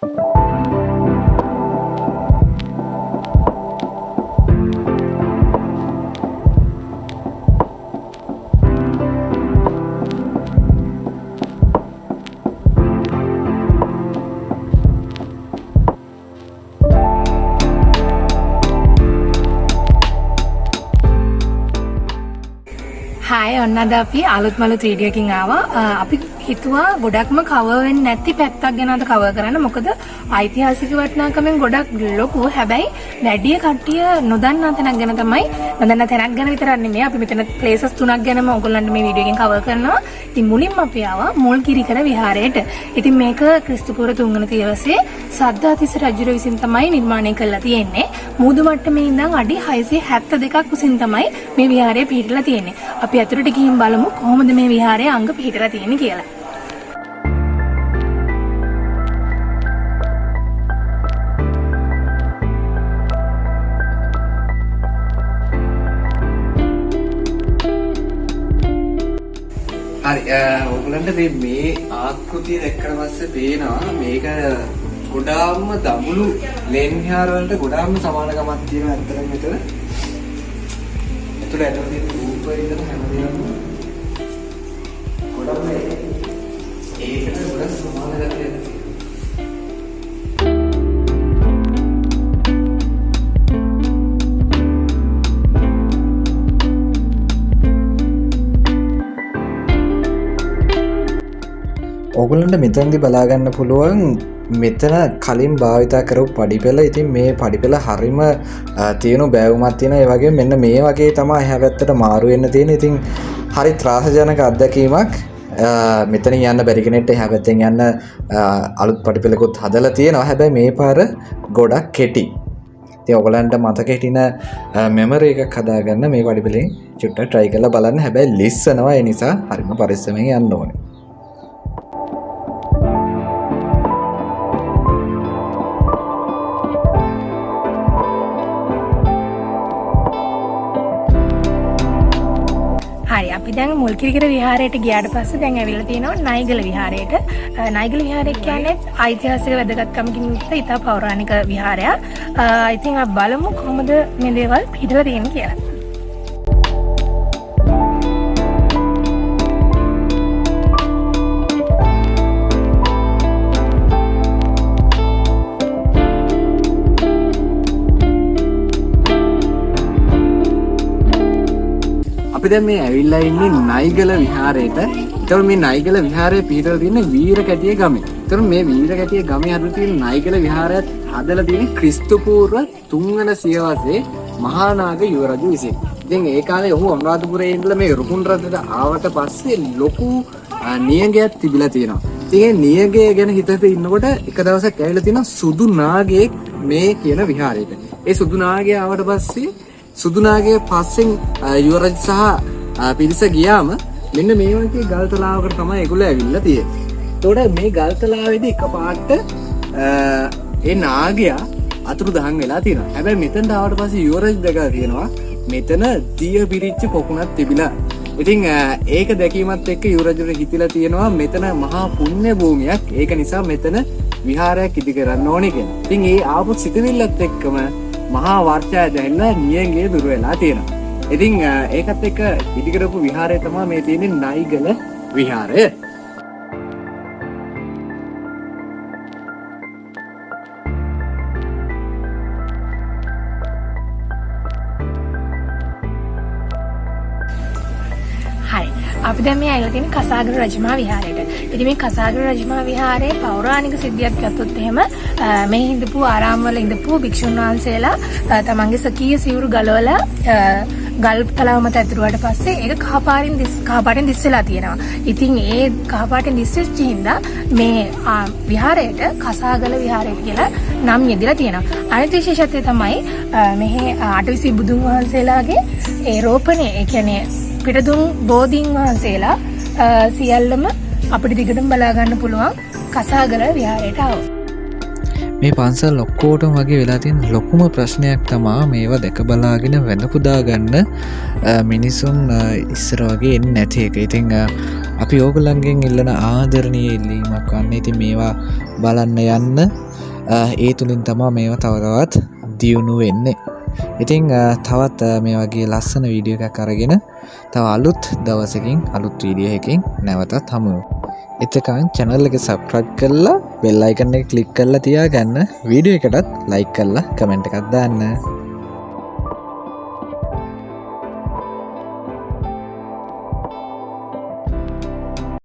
हाय ඔන්න අද අපි අලුත් මලුත් වීඩියෝ එකකින් ආවා. අපි හිතුවා ගොඩක්ම කවර් වෙන්නේ නැති පැත්තක් ගැන අද කවර් කරන්න. මොකද ඓතිහාසික වටිනාකමෙන් ගොඩක් ලොකු. හැබැයි වැඩි කට්ටිය නොදන්නා තැනක් ගැන තමයි. නොදන්නා තැනක් ගැන විතරක් නෙමෙයි. අපි මෙතන ප්ලේසස් 3ක් ගැනම ඔයගොල්ලන්ට මේ වීඩියෝ එකෙන් කවර් කරනවා. ඉතින් මුලින්ම අපි ආවා මුල්ගිරිකල විහාරයට. ඉතින් මේක ක්‍රිස්තුපූර්ව 3 වෙනි දවසේ සද්ධාතිස්ස රජුර විසින් තමයි නිර්මාණය කරලා තියෙන්නේ. මුහුදු මට්ටමේ ඉඳන් අඩි 672ක් උසින් තමයි මේ විහාරය පිහිටලා තියෙන්නේ. අපි අතුරට ගිහින් බලමු කොහොමද මේ විහාරයේ අංග පිහිටලා තියෙන්නේ කියලා. හරි ඔයගලන්ට මේ ආකෘතිය දැක්කට පස්සේ පේනවා මේක ගොඩාක්ම දඹුලු ලෙන් විහාර වලට ගොඩාක්ම සමානකමක් තියෙනවා අතරම මෙතන. ඒතර ඇතුළේ තියෙන රූප ඉදලා හැමදේම ගොඩක්ම ඒකට ගොඩක් සමානකමක් තියෙනවා. ඔගලන්ට මෙතනදි බලාගන්න පුළුවන් මෙතන කලින් භාවිතා කරපු පඩිපෙළ. ඉතින් මේ පඩිපෙළ හරිම තියෙන බෑවුමක් තියෙනවා. ඒ වගේම මෙන්න මේ වගේ තමයි එහා පැත්තට මාරු වෙන්න තියෙන. ඉතින් හරි ත්‍රාසජනක අත්දැකීමක්. මෙතන යන්න බැරි කෙනෙක්ට එහා පැත්තෙන් යන්න අලුත් පඩිපෙළකුත් හදලා තියෙනවා. හැබැයි මේ පාර ගොඩක් කෙටි. ඉතින් ඔයගලන්ට මතක හිටින මෙමරි එකක් හදාගන්න මේ පඩිපෙළෙන් චුට්ටක් try කරලා බලන්න. හැබැයි ලිස්සනවා. ඒ නිසා හරිම පරිස්සමෙන් යන්න ඕනේ. හරි අපි දැන් මුල්ගිරිකල විහාරයට ගියාට පස්සේ දැන් ඇවිල්ලා තියෙනවා නයිගල විහාරයට. නයිගල විහාරය කියන්නේ ඓතිහාසික වැදගත්කමකින් යුක්ත ඉතා පෞරාණික විහාරයක්. ඉතින් අපි බලමු කොහොමද මේ දේවල් පිටලා තියෙන්නේ කියලා. අපි දැන් මේ ඇවිල්ලා ඉන්නේ නයිගල විහාරයට. ඒතකොට මේ නයිගල විහාරයේ පිහිටලා තියෙන වීරකැටිය ගමේ. ඒතකොට මේ වීරකැටිය ගමේ හදලා තියෙන නයිගල විහාරයත් හදලා තියෙන ක්‍රිස්තුපූර්ව 3 වෙනි සියවසේ මහා නාග යුවරජු විසින්. ඉතින් ඒ කාලේ ඔහු අනුරාධපුරයේ ඉඳලා මේ රුකුන් රටට ආවට පස්සේ ලොකු නියඟයක් තිබිලා තියෙනවා. ඉතින් මේ නියඟය ගැන හිතට ඉන්නකොට එක දවසක් ඇවිල්ලා තියෙන සුදු නාගයෙක් මේ කියන විහාරයට. ඒ සුදු නාගයා ආවට පස්සේ සුදු නාගයේ පස්සෙන් යුවරජ් සහ පිරිස ගියාම මෙන්න මේ වගේ ගල්තලාවකට තමයි ඒගොල්ලෝ ඇවිල්ලා තියෙන්නේ. ඒතකොට මේ ගල්තලාවේදී එකපාරට ඒ නාගයා අතුරුදහන් වෙලා තියෙනවා. හැබැයි මෙතනට ආවට පස්සේ යුවරජ් දැකලා තියෙනවා මෙතන දිය පිරිච්ච පොකුණක් තිබිලා. ඉතින් ඒක දැකීමත් එක්ක යුවරජුට හිතිලා තියෙනවා මෙතන මහා පුණ්‍ය භූමියක්. ඒක නිසා මෙතන විහාරයක් ඉදි කරන්න ඕනේ කියලා. ඉතින් ඒ ආපු සිතවිල්ලත් එක්කම මහා වර්ෂය දැල්ලා නියඟේ දුර වෙලා තියෙනවා. ඉතින් ඒකත් එක්ක ඉදි කරපු විහාරය තමයි මේ තියෙන්නේ නයිගල විහාරය. අපි දැන් මේ ඇවිල්ලා තියෙන කසාගර රජමහා විහාරයට. ඉතින් මේ කසාගර රජමහා විහාරයේ පෞරාණික සිද්ධියක් ගත්තොත් එහෙම මේ හිඳපු ආරාම වල ඉඳපු භික්ෂුන් වහන්සේලා තමන්ගේ සකීය සිවුරු ගලවලා ගල් තලාව මත ඇතුළුවාට පස්සේ ඒක කහපාටින් දිස් වෙලා තියෙනවා. ඉතින් ඒ කහපාටින් දිස් වෙච්ච හින්දා මේ විහාරයට කසාගල විහාරය කියලා නම් යෙදලා තියෙනවා. අනිත් විශේෂත්වය තමයි මෙහි අටවිසි බුදුන් වහන්සේලාගේ ඒ රෝපණය, ඒ කියන්නේ පිටදුන් බෝධීන් වහන්සේලා සියල්ලම අපිට දිගටම බලා ගන්න පුළුවන් කසාගල විහාරයට ආවා. මේ පන්සල් ඔක්කොටම වගේ වෙලා තියෙන ලොකුම ප්‍රශ්නයක් තමයි මේවා දැක බලාගෙන වැඳ පුදා ගන්න මිනිසුන් ඉස්සර වගේ එන්නේ නැති එක. ඉතින් අපි ඕගොල්ලන්ගෙන් ඉල්ලන ආදරණීය ඉල්ලීමක් වන්නේ ඉතින් මේවා බලන්න යන්න. ඒ තුලින් තමයි මේවා තව තවත් දියුණු වෙන්නේ. ඉතින් තවත් මේ වගේ ලස්සන වීඩියෝ එකක් අරගෙන තව අලුත් දවසකින් අලුත් වීඩියෝ එකකින් නැවතත් හමු වෙමු. එතකන් channel එක subscribe කරලා bell icon එක click කරලා තියාගන්න. වීඩියෝ එකටත් like කරලා comment එකක් දාන්න.